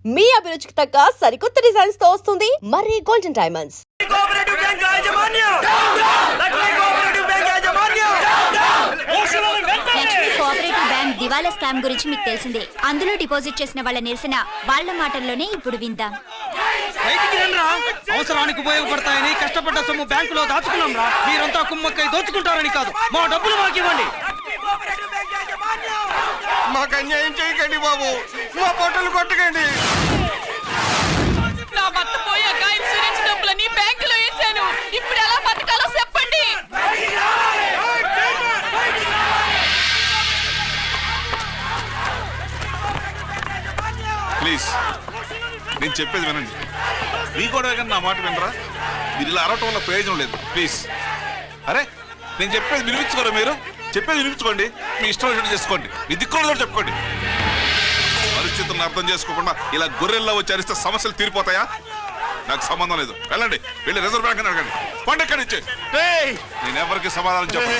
మీ అభిరుచికి తగ్గ సరికొత్త డిజైన్స్ తో వస్తుంది Marri golden diamonds. Lakshmi cooperative bank దివాలా స్కామ్ గురించి మీకు తెలిసిందే. అందులో డిపాజిట్ చేసిన వాళ్ళ నిరసన వాళ్ళ మాటల్లోనే ఇప్పుడు విందాం. అవసరానికి ఉపయోగపడతాయని కష్టపడ్డ సొమ్ము బ్యాంకులో దాచుకున్నాం రా. మీరంతా కుమ్మక్కై దోచుకుంటారని కాదు, మా డబ్బులు మాకు ఇవ్వండి. మాకు అన్యాయం చేయకండి బాబు, మా పొట్టలు కొట్టకండి. నా భర్త పోయాక ఇన్సూరెన్స్ డబ్బులని బ్యాంకులో వేసాను. ఇప్పుడు ఎలా బతకాలో చెప్పండి. ప్లీజ్ నేను చెప్పేది వినండి. మీ కూడా నా మాట వినరా? మీరు ఇలా అరవటం వల్ల ప్రయోజనం లేదు. ప్లీజ్ అరే నేను చెప్పేది వినిపించుకోరా? మీరు చెప్పేది వినిపించుకోండి, మీ ఇష్టం వచ్చినట్టు చేసుకోండి, మీ దిక్కులో చెప్పుకోండి. పరిస్థితులను అర్థం చేసుకోకుండా ఇలా గొర్రెల్లో వచ్చి అరిస్తే సమస్యలు తీరిపోతాయా? నాకు సంబంధం లేదు. వెళ్ళండి, వెళ్ళి రిజర్వ్ బ్యాంక్ అని అడగండి. పండి ఎక్కడి నుంచి. నేను ఎవరికి సమాధానం చెప్పను.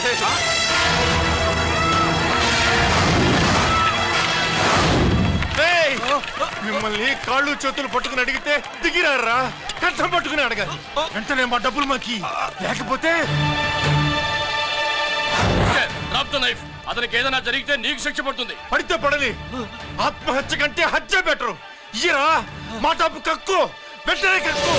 మిమ్మల్ని కాళ్ళు చేతులు పట్టుకుని అడిగితే దిగిరారా? కష్టం పట్టుకుని అడగాలి. వెంటనే మా డబ్బులు మాకి, లేకపోతే అతనికి ఏదైనా జరిగితే నీకు శిక్ష పడుతుంది. పడితే పడని, ఆత్మహత్య కంటే హత్య బెటరు. ఇరా మా డబ్బు కక్కు, వెంటనే కక్కు.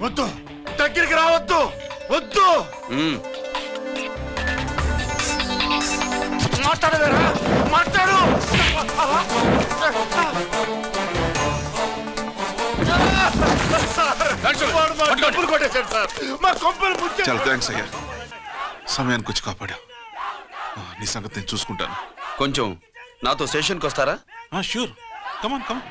వద్దు, దగ్గరికి రావద్దు, వద్దు. మాట్లాడవేరా? మాట్లాడు. డబ్బులు కొట్టేశాడు సార్, మా కొంపలు ముచ్చాడు. చాలా థ్యాంక్స్ అయ్యా, సమయానికి వచ్చి కాపాడావు. నీ సంగతి నేను చూసుకుంటాను. కొంచెం నాతో స్టేషన్కి వస్తారా? షూర్, కమాన్ కమాన్.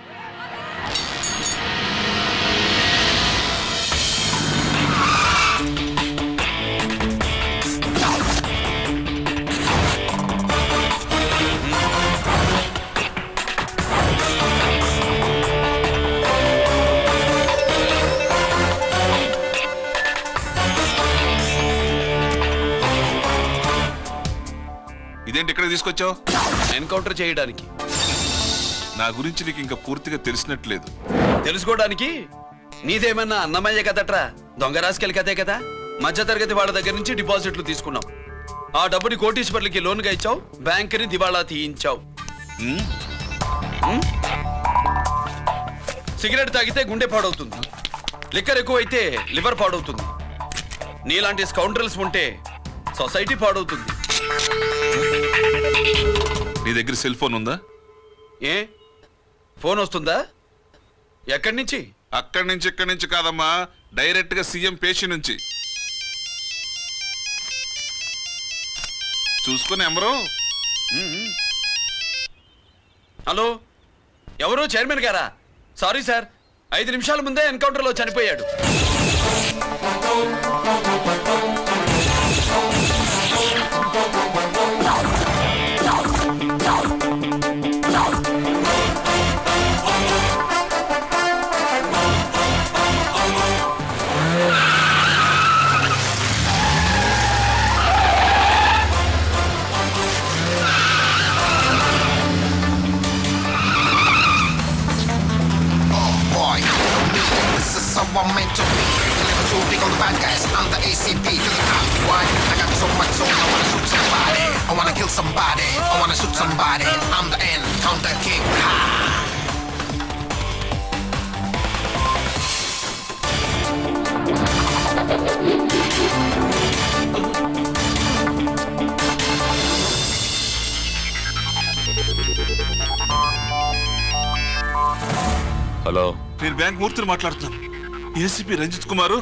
ఇదేంటి ఇక్కడ తీసుకొచ్చావు? ఎన్కౌంటర్ చేయడానికి. నా గురించి నీకు ఇంకా పూర్తిగా తెలిసినట్లేదు. తెలుసుకోవడానికి నీదేమన్నా అన్నమయ్య కదట్రా, దొంగ రాసుకెళ్ళి కదే కదా. మధ్యతరగతి వాళ్ళ దగ్గర నుంచి డిపాజిట్లు తీసుకున్నావు. ఆ డబ్బుని కోటీశ్వర్లకి లోన్గా ఇచ్చావు, బ్యాంకుని దివాళా తీయించావు. సిగరెట్ తాగితే గుండె పాడవుతుంది, లిక్కర్ ఎక్కువైతే లివర్ పాడవుతుంది. నీలాంటి స్కౌండ్రల్స్ ఉంటే సొసైటీ పాడవుతుంది. నీ దగ్గర సెల్ ఫోన్ ఉందా? ఏ ఫోన్ వస్తుందా? ఎక్కడి నుంచి? అక్కడి నుంచి ఇక్కడి నుంచి కాదమ్మా, డైరెక్ట్ గా సీఎం పేషి నుంచి. చూసుకుని ఎవరు? హలో, ఎవరు? చైర్మన్ గారా? సారీ సార్, 5 నిమిషాల ముందే ఎన్కౌంటర్లో చనిపోయాడు. I'm meant to be. Deliver to big on the bad guys. I'm the ACP to the top. Why? I got so much soul. I wanna shoot somebody. I wanna kill somebody. I wanna shoot somebody. I'm the end. Counter king. Ha! Hello, నేను bank మూర్తిని మాట్లాడుతున్నాను. ACP Ranjith కుమారు.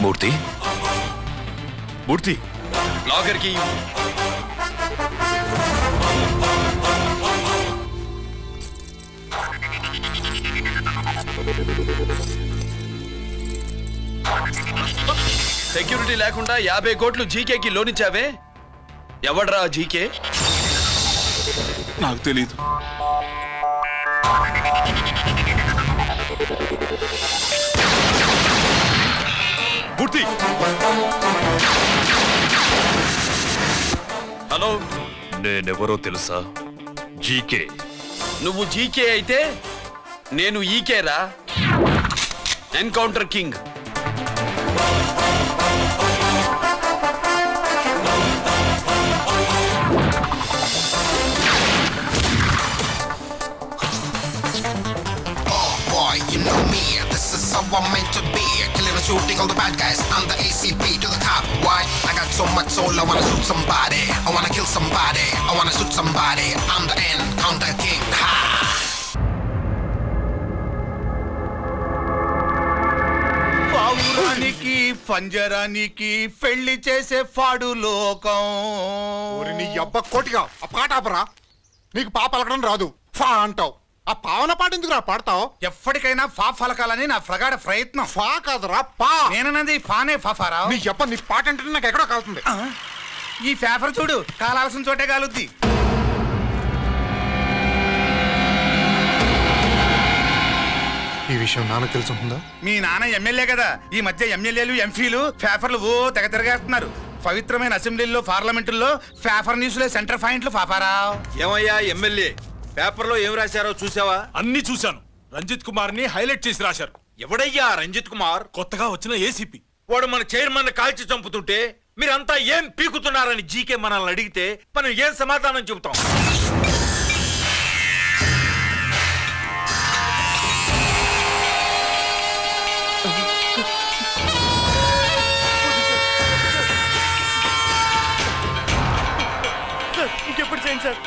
మూర్తి మూర్తి locker కి security లేకుండా 50 కోట్లు జీకేకి loan ఇచ్చావే, ఎవడ్రా GK? నాకు తెలియదు. మూర్తి hello, నేనెవరో తెలుసా? జీకే. నువ్వు జీకే అయితే నేను ఈకేరా, encounter king. Boy, you know me, this is how I'm meant to be. Killing and shooting all the bad guys, I'm the ACP to the top. Why? I got so much soul, I wanna shoot somebody. I wanna kill somebody, I wanna shoot somebody. I'm the encounter king, ha! పావురానికి పంజరానికి పెళ్లి చేసే ఫాడు లోకం. నీ అబ్బ కోటిగా ఆ పాట ఆపరా. నీకు పా పలకడం రాదు, ఫా అంటావు. ఆ పావన పాట ఎందుకు రా పాడతావు? ఎప్పటికైనా ఫా ఫలకాలని నా ప్రగాఢ ప్రయత్నం. ఫా కాదురా పా. నేనన్నది ఫానే ఫాఫారా. నీ అబ్బ నీ పాట అంటే నాకు ఎక్కడో కాలుతుంది. ఈ పేపర్ చూడు, కాలాల్సిన చోటే కాలుద్ది. ఈ విషయం నాన్నకు తెలుసుంటుందా? మీ నాన్న ఎమ్మెల్యే కదా, ఈ మధ్య ఎమ్మెల్యేలు ఎంపీలు పేపర్లు ఓ తెగ తిరగేస్తున్నారు. పవిత్రమైన అసెంబ్లీలో పార్లమెంటుల్లో పేపర్ న్యూస్లే సెంటర్ పాయింట్లు పాపారా. ఏమయ్యా ఎమ్మెల్యే, పేపర్లో ఏం రాశారో చూసావా? అన్ని చూశాను. రంజిత్ కుమార్ ని హైలైట్ చేసి రాశారు. ఎవడయ్యా రంజిత్ కుమార్? కొత్తగా వచ్చిన ఏసీపీ. వాడు మన చైర్మన్ కాల్చి చంపుతుంటే మీరంతా ఏం పీకుతున్నారని జీకే మనల్ని అడిగితే మనం ఏం సమాధానం చెబుతాం? ఇంకెప్పుడు చేయండి సార్.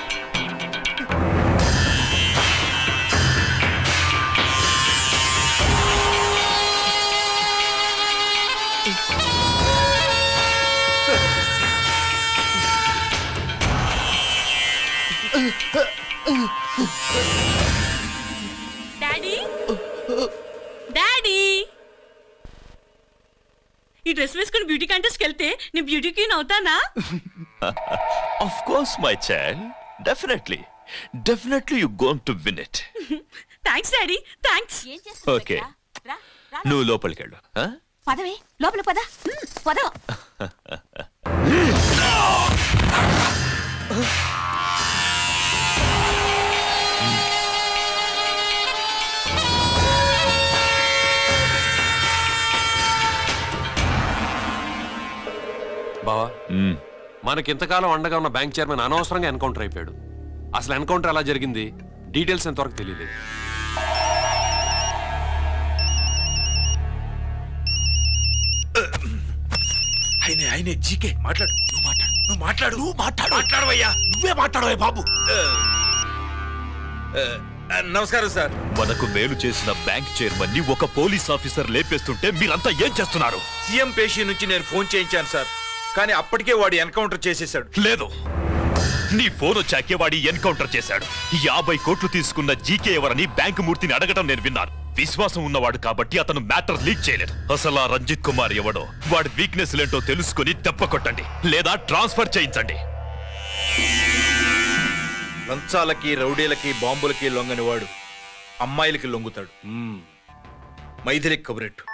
డాడీ డాడీ, ఈ డ్రెస్ వేసుకుని బ్యూటీ కాంటెస్ట్కి వెళ్తే నేను బ్యూటీ క్వీన్ అవుతానా? Of course, my child. Definitely. Definitely you're going to win it. Thanks daddy, thanks. Okay. నువ్వు లోపలికెళ్ళు. పదవే లోపల పద, పద. బావా, మనకింతకాలం అండగా ఉన్న బ్యాంక్ చైర్మన్ అనవసరంగా ఎన్కౌంటర్ అయిపోయాడు. అసలు ఎన్కౌంటర్ ఎలా జరిగింది, డీటెయిల్స్ ఎంతవరకు తెలియదు. ఆయనే జీకే. మాట్లాడు, నువ్వు మాట్లాడవయ్యా. నువ్వే మాట్లాడవే బాబు. నమస్కారం సార్. మనకు మేలు చేసిన బ్యాంక్ చైర్మన్ ని ఒక పోలీస్ ఆఫీసర్ లేపేస్తుంటే మీరంతా ఏం చేస్తున్నారు? సీఎం పేషీ నుంచి నేను ఫోన్ చేయించాను సార్, కానీ అప్పటికే వాడు ఎన్కౌంటర్ చేసేశాడు. లేదు, నీ ఫోన్ వచ్చాకే వాడి ఎన్కౌంటర్ చేశాడు. 50 కోట్లు తీసుకున్న జీకే ఎవరని బ్యాంకు మూర్తిని అడగటం నేను విన్నాను. విశ్వాసం ఉన్నవాడు కాబట్టి అతను మ్యాటర్ లీక్ చేయలేదు. అసలు ఆ రంజిత్ కుమార్ ఎవడో, వాడి వీక్నెస్ ఏంటో తెలుసుకుని దెబ్బ కొట్టండి, లేదా ట్రాన్స్ఫర్ చేయించండి. లంచాలకి, రౌడీలకి, బాంబులకి లొంగని వాడు అమ్మాయిలకి లొంగుతాడు. మైథిలికి కబురెట్టు.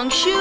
Wrong shoe.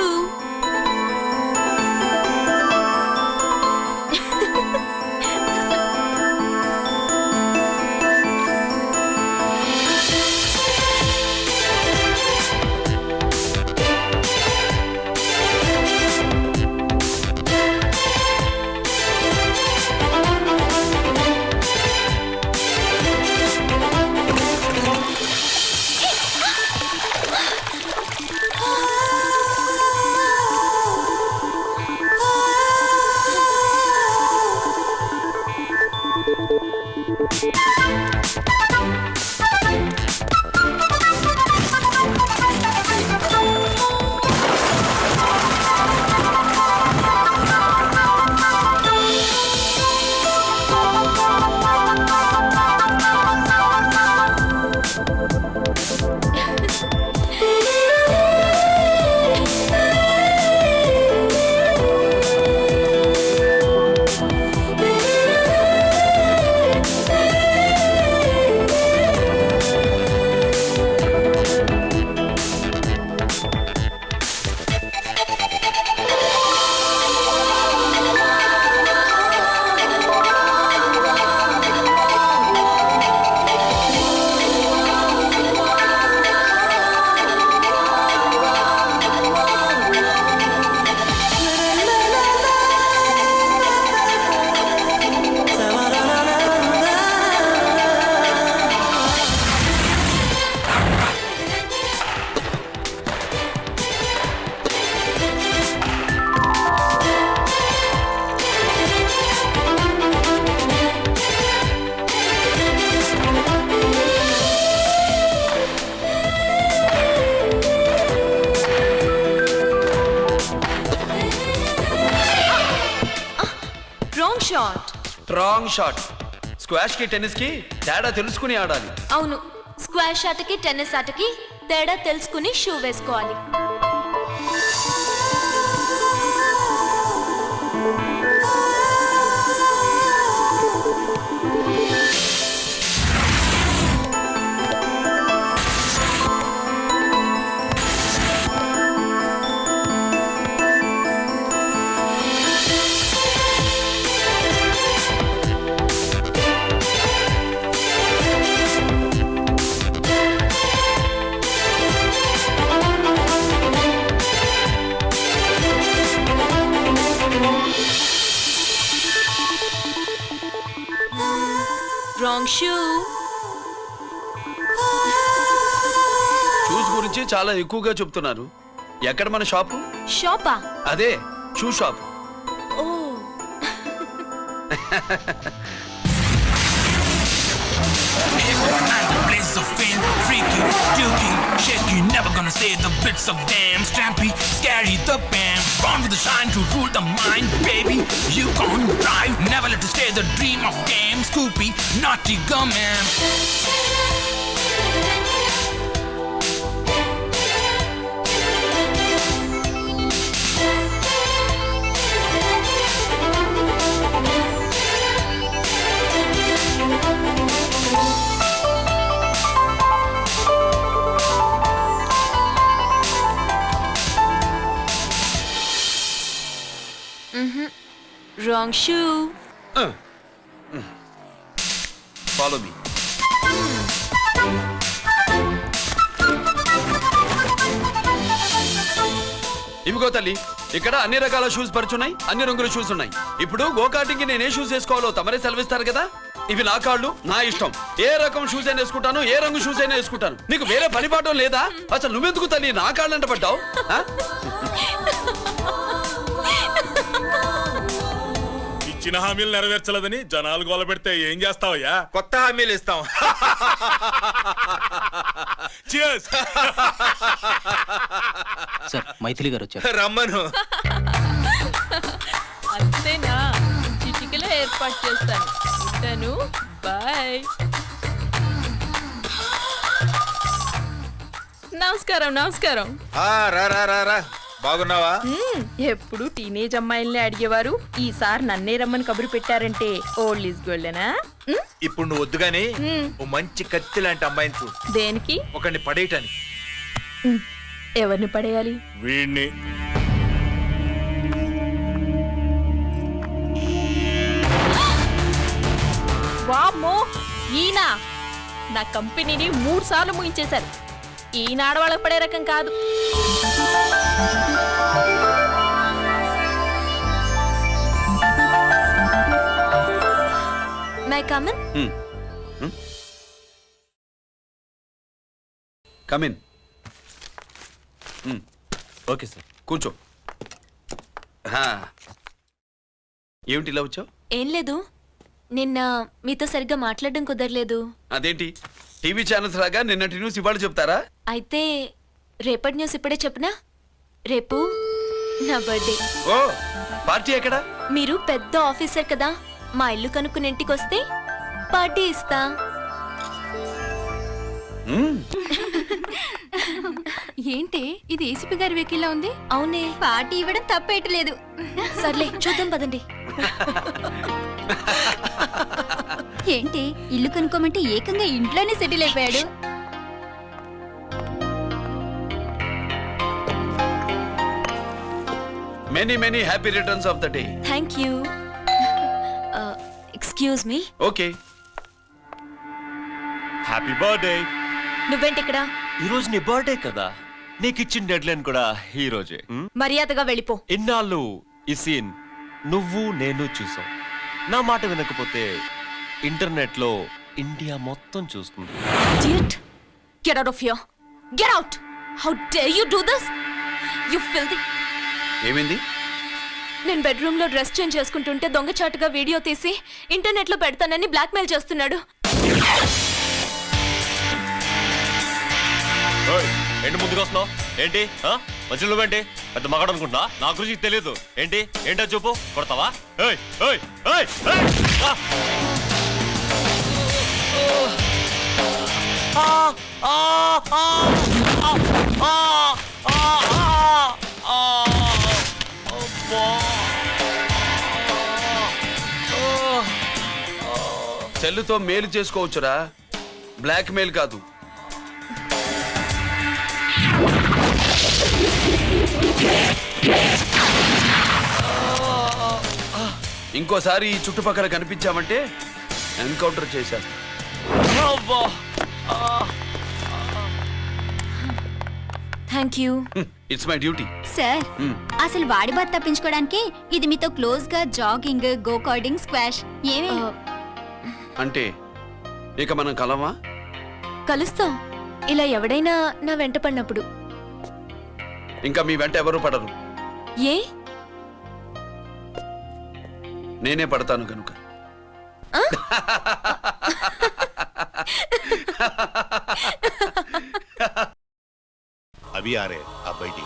Wrong shot. Squash కి టెన్నిస్ కి తేడా తెలుసుకుని ఆడాలి. అవును, స్క్వాష్ ఆటకి టెన్నిస్ ఆటకి తేడా తెలుసుకుని షూ వేసుకోవాలి. Wrong shoe. షూస్ గురించి చాలా ఎక్కువగా చెప్తున్నారు. ఎక్కడ మన షాపు? షాపా? అదే షూ షాప్. ఓ. Blaze of fame, freaky, dukey, shaky, never gonna say the bits of damn stampy, scary the band, born with the shine to rule the mind, baby, you gon' drive, never let to stay the dream of game, Scoopy, naughty gumman. Wrong shoe. Follow me. ఇవిగో తల్లి, ఇక్కడ అన్ని రకాల shoes పరుచున్నాయి, అన్ని రంగుల shoes ఉన్నాయి. ఇప్పుడు go-karting కి నేను ఏ షూస్ వేసుకోవాలో తమరే సెలవిస్తారు కదా. ఇవి నా కాళ్ళు, నా ఇష్టం. ఏ రకం షూస్ అయినా వేసుకుంటాను, ఏ రంగు షూస్ అయినా వేసుకుంటాను. నీకు వేరే పని పాఠం లేదా? అసలు నువ్వెందుకు తల్లి నా కాళ్ళంట పడ్డావు? ఇచ్చిన హామీలు నెరవేర్చలేదని జనాలు గోల పెడితే ఏం చేస్తావయ్యా? కొత్త హామీలు ఇస్తాం. సార్, మైథిలి గారు వచ్చారు. రమ్మను. అంతేనా? చిటికలో ఏర్పాటు చేస్తాను. ఉంటాను. బాయ్. నమస్కారం. నమస్కారం. రా రా రా రా. బాగున్నావా? ఎప్పుడు టీనేజ్ అమ్మాయిల్ని అడిగేవారు, ఈసారి నన్నే రమ్మని కబురు పెట్టారంటే ఓల్డ్ ఈజ్ గోల్డెనా? ఇప్పుడు నువ్వు వద్దు గానీ ఓ మంచి కత్తి లాంటి అమ్మాయిని చూడు. దేనికి? ఒకడిని పడేయటానికి. ఎవరిని పడేయాలి? వీణ్ణి. వామ్మో, ఈయన నా కంపెనీని 3 సార్లు ముగించేశారు. ఈయన ఆడవాళ్ళకి పడే రకం కాదు. My come on. Come in. Okay sir. కూర్చో. హా. ఏమిటి ఇలా వచ్చావు? ఏం లేదు, నిన్న మీతో సరిగ్గా మాట్లాడడం కుదరలేదు. అదేంటి టీవీ ఛానల్స్ లాగా నిన్నటి న్యూస్ ఇవాళ చెప్తారా? అయితే రేపటి న్యూస్ ఇప్పుడే చెప్పనా? రేపు నా బర్త్డే. ఓ, పార్టీ ఎక్కడా? మీరు పెద్ద ఆఫీసర్ కదా, మా ఇల్లు కనుక్కుని ఇంటికి వస్తే పార్టీ ఇస్తా. ఏంటి ఇది ఏసీపీ గారి వెహికల్లా ఉంది? అవునే, పార్టీ ఇవ్వడం తప్పేయట్లేదు. సర్లే చూద్దాం పదండి. ఏంటి ఇల్లు కనుక్కోమంటే ఏకంగా ఇంట్లోనే సెటిల్ అయిపోయాడు. Many many happy returns of the day. Thank you. Excuse me. Okay. Happy birthday. నువ్వేంటి ఇక్కడ? ఈ రోజు నీ బర్త్డే కదా, నీకు ఇచ్చిన డెడ్ లైన్ కూడా ఈ రోజే. మర్యాదగా వెళ్ళిపో. ఇన్నాళ్ళు ఈ సీన్ నువ్వు నేను చూసాం. నా మాట వినకపోతే ఇంటర్నెట్ లో ఇండియా మొత్తం చూస్తుంది. Idiot! Get out of here! Get out! How dare you do this? You filthy! ఏమైంది? నేను బెడ్రూమ్ లో డ్రెస్ చేంజ్ చేసుకుంటుంటే దొంగచాటుగా వీడియో తీసి ఇంటర్నెట్ లో పెడతానని బ్లాక్మెయిల్ చేస్తున్నాడు. ఏంటి ముందుకు వస్తున్నావు? ఏంటి మధ్యలో నువ్వేంటి పెద్ద మగాడు అనుకుంటా? నా గురించి తెలియదు ఏంటి? ఏంటో చూపు, కొడతావా? సెల్లుతో మేలు చేసుకోవచ్చురా, బ్లాక్ మెయిల్ కాదు. ఇంకోసారి ఈ చుట్టుపక్కల కనిపించామంటే ఎన్కౌంటర్ చేశాను. Thank you. It's my duty. Sir, అసలు వాడి బాధ తప్పించుకోవడానికి ఇది మీతో క్లోజ్ గా జాగింగ్, గో కార్డింగ్, స్క్వాష్ ఏమే అంటే ఇక మనం కలవా? కలుస్తాం, ఇలా ఎవడైనా నా వెంట పడినప్పుడు. ఇంకా మీ వెంట ఎవరు పడరు. ఏ? నేనే పడతాను కనుక. అవి ఆరే ఆ బయటి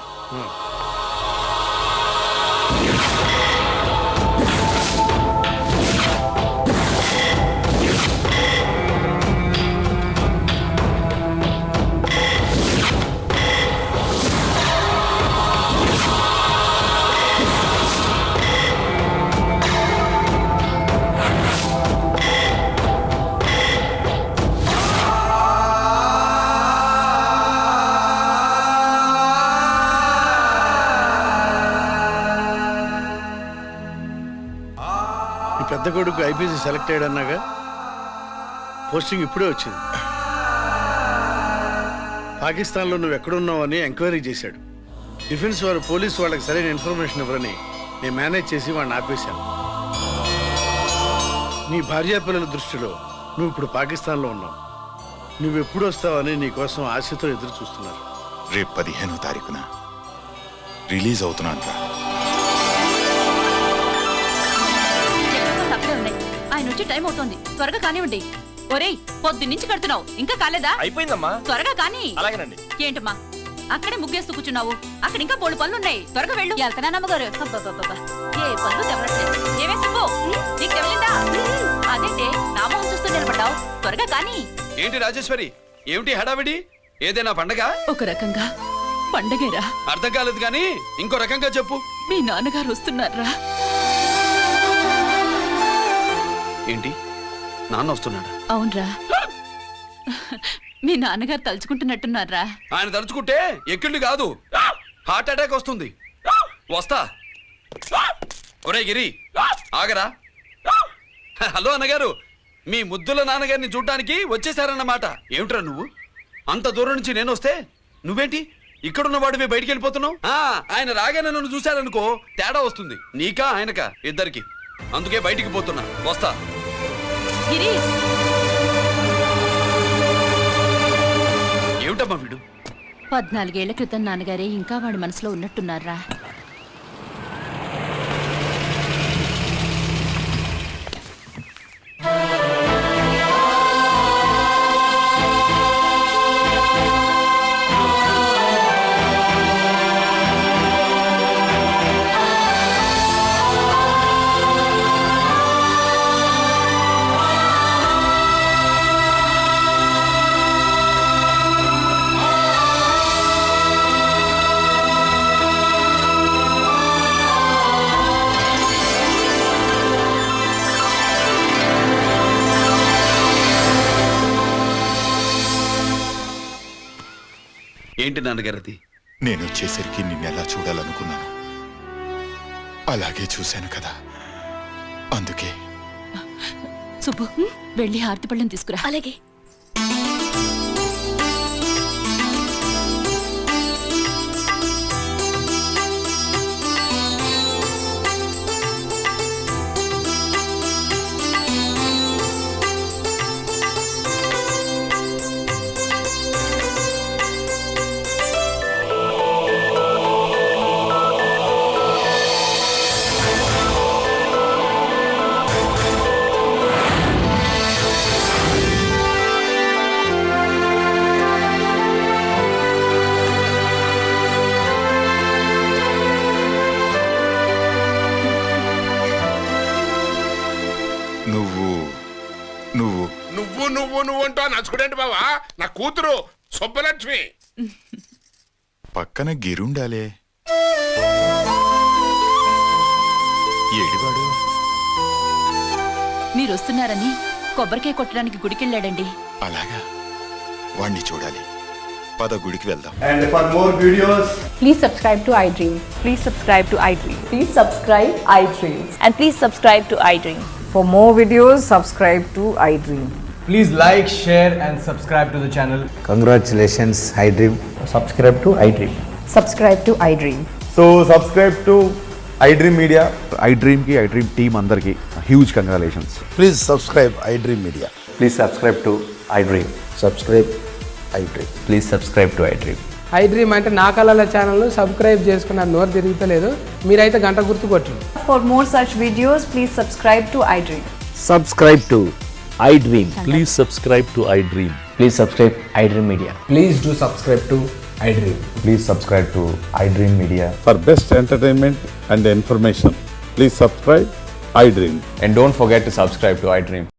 పెద్ద కొడుకు ఐపీసీ సెలెక్ట్ అయ్యాడన్నాగా, పోస్టింగ్ ఇప్పుడే వచ్చింది. పాకిస్తాన్లో నువ్వు ఎక్కడున్నావని ఎంక్వైరీ చేశాడు. డిఫెన్స్ వారు పోలీసు వాళ్ళకి సరైన ఇన్ఫర్మేషన్ ఇవ్వరని నేను మేనేజ్ చేసి వాడిని ఆపేశాను. నీ భార్యా పిల్లల దృష్టిలో నువ్వు ఇప్పుడు పాకిస్తాన్లో ఉన్నావు. నువ్వు ఎప్పుడు వస్తావని నీ కోసం ఆశతో ఎదురు చూస్తున్నారు. రేపు 15వ తారీఖున రిలీజ్ అవుతున్నాను. ఆయన వచ్చి టైం అవుతోంది, త్వరగా కానివ్వండి. ఒరేయ్, పొద్దున్నుంచి కడుతున్నావు, ఇంకా కాలేదా? అయిపోయిందమ్మా. త్వరగా కానీ. అలాగేనండి. ఏంటమ్మా అక్కడే ముగ్గేస్తూ కూర్చున్నావు? అక్కడ ఇంకా 3 పనులు ఉన్నాయి, త్వరగా వెళ్ళు. వెళ్తానా నమ్మగారు? ఏ పనులు తెవలట్లేదు. ఏమే సుబ్బు, నీకు తెవలిందా? అదేంటే నా మొహం చూస్తూ నిలబడ్డావు, త్వరగా కానీ. ఏంటి రాజేశ్వరి, ఏమిటి హడావిడి? ఏదైనా పండగ? ఒక రకంగా పండగేరా. అర్థం కాలేదు కానీ ఇంకో రకంగా చెప్పు. మీ నాన్నగారు వస్తున్నారా? ఏంటి, నాన్న వస్తున్నాడా? అవునరా, మీ నాన్నగారు తలుచుకుంటున్నట్టున్నారా? ఆయన తలుచుకుంటే ఎక్కిళ్ళు కాదు, హార్ట్ అటాక్ వస్తుంది. వస్తా. ఒరే గిరి ఆగరా. హలో అన్నగారు, మీ ముద్దుల నాన్నగారిని చూడ్డానికి వచ్చేసారన్నమాట. ఏమిట్రా నువ్వు? అంత దూరం నుంచి నేను వస్తే నువ్వేంటి ఇక్కడున్న వాడివి బయటికి వెళ్ళిపోతున్నావు? ఆయన రాగానే నన్ను చూశారనుకో తేడా వస్తుంది, నీకా ఆయనకా ఇద్దరికి. అందుకే బయటికి పోతున్నా. వస్తా. గిరి, ఏమిటమ్మా వీడు? 14 ఏళ్ల క్రితం నాన్నగారే ఇంకా వాడి మనసులో ఉన్నట్టున్నారా? ఏంటి నాన్నగారిది? నేను వచ్చేసరికి నిన్నెలా చూడాలనుకున్నాను అలాగే చూశాను కదా, అందుకే. సుబ్బు, వెళ్ళి హారతి పళ్ళని తీసుకురా. అలాగే. నువ్వు అంటూ నచ్చుకునేంటి బావా? నా కూతురు సుబ్బలక్ష్మి. పక్కన గిరుండాలే. ఏడివాడు? మీరు వస్తున్నారని కొబ్బరికాయ కొట్టడానికి గుడికెళ్ళాడండి. అలాగా, వాణ్ణి చూడాలి. పద గుడికి వెళ్దాం. And for more videos, please subscribe to iDream. Please subscribe to iDream. Please subscribe iDream. And please subscribe to iDream. For more videos, subscribe to iDream. please like, share and subscribe to the channel. Congratulations, iDream. Subscribe to iDream. Subscribe to iDream. So subscribe to iDream Media. iDream ki iDream team andarki huge congratulations. Please subscribe iDream Media. Please subscribe to iDream. Subscribe iDream. Please subscribe to iDream. iDream అంటే నా కళల channel subscribe చేసుకున్న నోరు తిరుగుతలేదు, మీరైతే గంట గుర్తు కొట్టండి. For more such videos, please subscribe to iDream. Subscribe to iDream. Please subscribe to iDream. Please subscribe iDream Media. Please do subscribe to iDream. Please subscribe to iDream Media. For best entertainment and information, please subscribe iDream. And don't forget to subscribe to iDream.